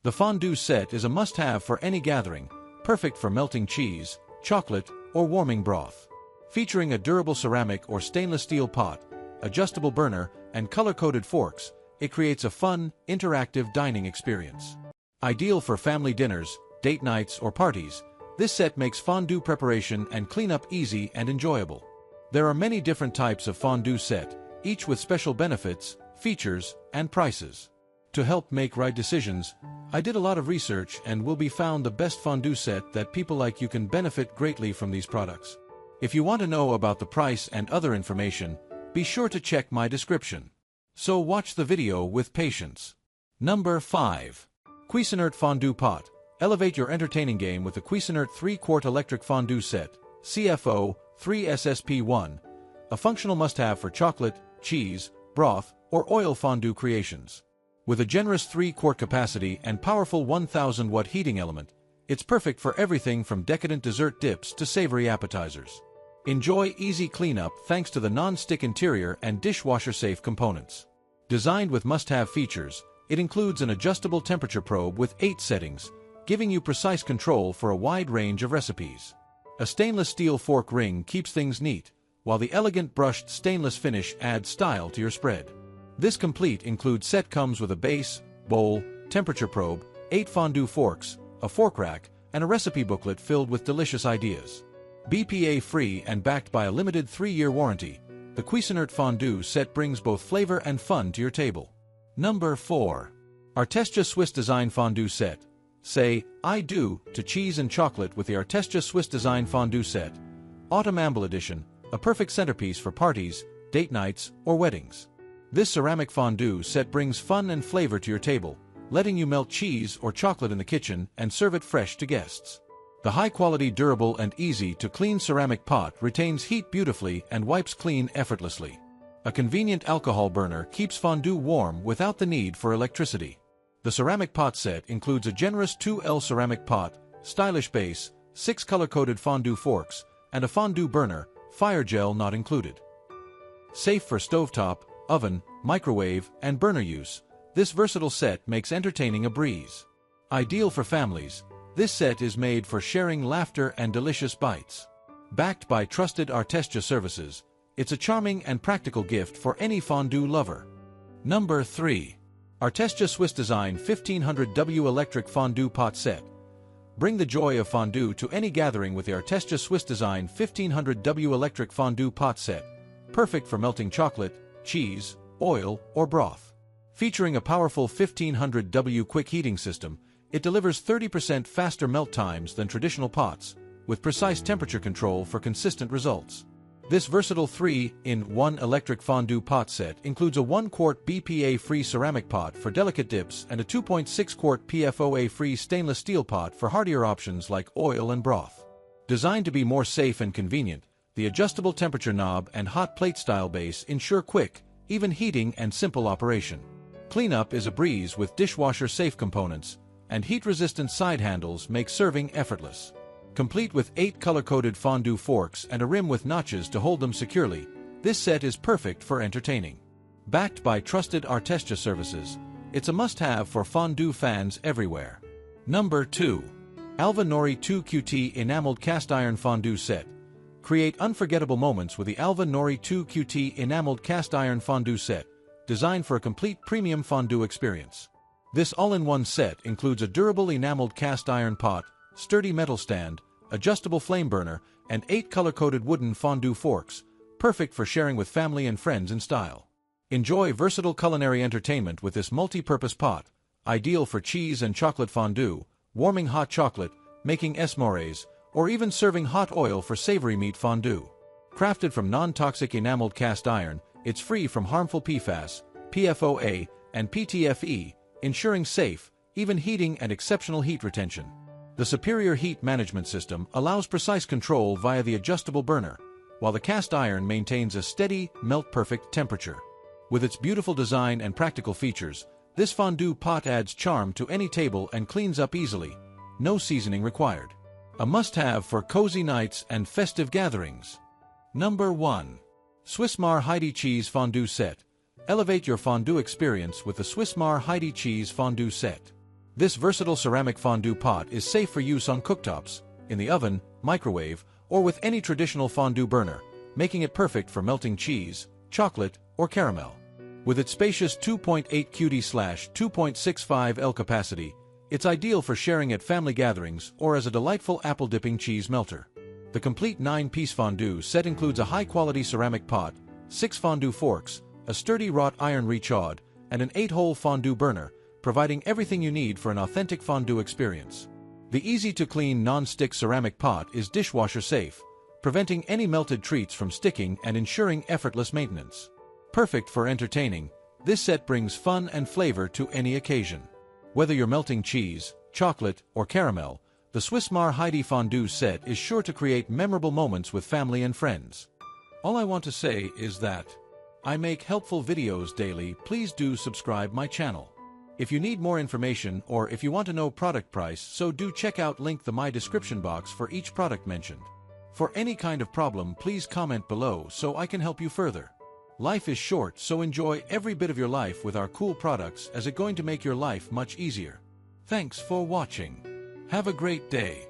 The fondue set is a must-have for any gathering, perfect for melting cheese, chocolate, or warming broth. Featuring a durable ceramic or stainless steel pot, adjustable burner, and color-coded forks, it creates a fun, interactive dining experience. Ideal for family dinners, date nights, or parties, this set makes fondue preparation and cleanup easy and enjoyable. There are many different types of fondue set, each with special benefits, features, and prices. To help make right decisions, I did a lot of research and will be found the best fondue set that people like you can benefit greatly from these products. If you want to know about the price and other information, be sure to check my description. So watch the video with patience. Number 5. Cuisinart Fondue Pot. Elevate your entertaining game with the Cuisinart 3-quart electric fondue set, CFO 3SSP1, a functional must-have for chocolate, cheese, broth, or oil fondue creations. With a generous 3-quart capacity and powerful 1000-watt heating element, it's perfect for everything from decadent dessert dips to savory appetizers. Enjoy easy cleanup thanks to the non-stick interior and dishwasher-safe components. Designed with must-have features, it includes an adjustable temperature probe with 8 settings, giving you precise control for a wide range of recipes. A stainless steel fork ring keeps things neat, while the elegant brushed stainless finish adds style to your spread. This complete includes set comes with a base, bowl, temperature probe, 8 fondue forks, a fork rack, and a recipe booklet filled with delicious ideas. BPA-free and backed by a limited 3-year warranty, the Cuisinart Fondue set brings both flavor and fun to your table. Number 4. Artestia Swiss Design Fondue Set. Say, I do, to cheese and chocolate with the Artestia Swiss Design Fondue Set. Autumn Amble Edition, a perfect centerpiece for parties, date nights, or weddings. This ceramic fondue set brings fun and flavor to your table, letting you melt cheese or chocolate in the kitchen and serve it fresh to guests. The high-quality, durable, and easy-to-clean ceramic pot retains heat beautifully and wipes clean effortlessly. A convenient alcohol burner keeps fondue warm without the need for electricity. The ceramic pot set includes a generous 2L ceramic pot, stylish base, 6 color-coded fondue forks, and a fondue burner, fire gel not included. Safe for stovetop, oven, microwave, and burner use, this versatile set makes entertaining a breeze. Ideal for families, this set is made for sharing laughter and delicious bites. Backed by trusted Artestia services, it's a charming and practical gift for any fondue lover. Number 3. Artestia Swiss Design 1500W Electric Fondue Pot Set. Bring the joy of fondue to any gathering with the Artestia Swiss Design 1500W Electric Fondue Pot Set, perfect for melting chocolate, cheese, oil, or broth. Featuring a powerful 1500W quick heating system, it delivers 30% faster melt times than traditional pots, with precise temperature control for consistent results. This versatile 3-in-1 electric fondue pot set includes a 1-quart BPA-free ceramic pot for delicate dips and a 2.6-quart PFOA-free stainless steel pot for heartier options like oil and broth. Designed to be more safe and convenient, the adjustable temperature knob and hot plate-style base ensure quick, even heating and simple operation. Cleanup is a breeze with dishwasher-safe components, and heat-resistant side handles make serving effortless. Complete with 8 color-coded fondue forks and a rim with notches to hold them securely, this set is perfect for entertaining. Backed by trusted Artestia services, it's a must-have for fondue fans everywhere. Number 2. Alva Nori 2QT Enameled Cast Iron Fondue Set. Create unforgettable moments with the Alva Nori 2QT Enameled Cast Iron Fondue Set, designed for a complete premium fondue experience. This all-in-one set includes a durable enameled cast iron pot, sturdy metal stand, adjustable flame burner, and 8 color-coded wooden fondue forks, perfect for sharing with family and friends in style. Enjoy versatile culinary entertainment with this multi-purpose pot, ideal for cheese and chocolate fondue, warming hot chocolate, making s'mores, or even serving hot oil for savory meat fondue. Crafted from non-toxic enameled cast iron, it's free from harmful PFAS, PFOA, and PTFE, ensuring safe, even heating and exceptional heat retention. The superior heat management system allows precise control via the adjustable burner, while the cast iron maintains a steady, melt-perfect temperature. With its beautiful design and practical features, this fondue pot adds charm to any table and cleans up easily. No seasoning required. A must-have for cozy nights and festive gatherings. Number 1. Swissmar Heidi Cheese Fondue Set. Elevate your fondue experience with the Swissmar Heidi Cheese Fondue Set. This versatile ceramic fondue pot is safe for use on cooktops, in the oven, microwave, or with any traditional fondue burner, making it perfect for melting cheese, chocolate, or caramel. With its spacious 2.8 QD/2.65 L capacity, it's ideal for sharing at family gatherings or as a delightful apple-dipping cheese melter. The complete 9-piece fondue set includes a high-quality ceramic pot, 6 fondue forks, a sturdy wrought iron rechaud, and an 8-hole fondue burner, providing everything you need for an authentic fondue experience. The easy-to-clean non-stick ceramic pot is dishwasher safe, preventing any melted treats from sticking and ensuring effortless maintenance. Perfect for entertaining, this set brings fun and flavor to any occasion. Whether you're melting cheese, chocolate, or caramel, the Swissmar Heidi Fondue set is sure to create memorable moments with family and friends. All I want to say is that I make helpful videos daily. Please do subscribe my channel. If you need more information or if you want to know product price, so do check out link the my description box for each product mentioned. For any kind of problem, please comment below so I can help you further. Life is short, so enjoy every bit of your life with our cool products, as it's going to make your life much easier. Thanks for watching. Have a great day.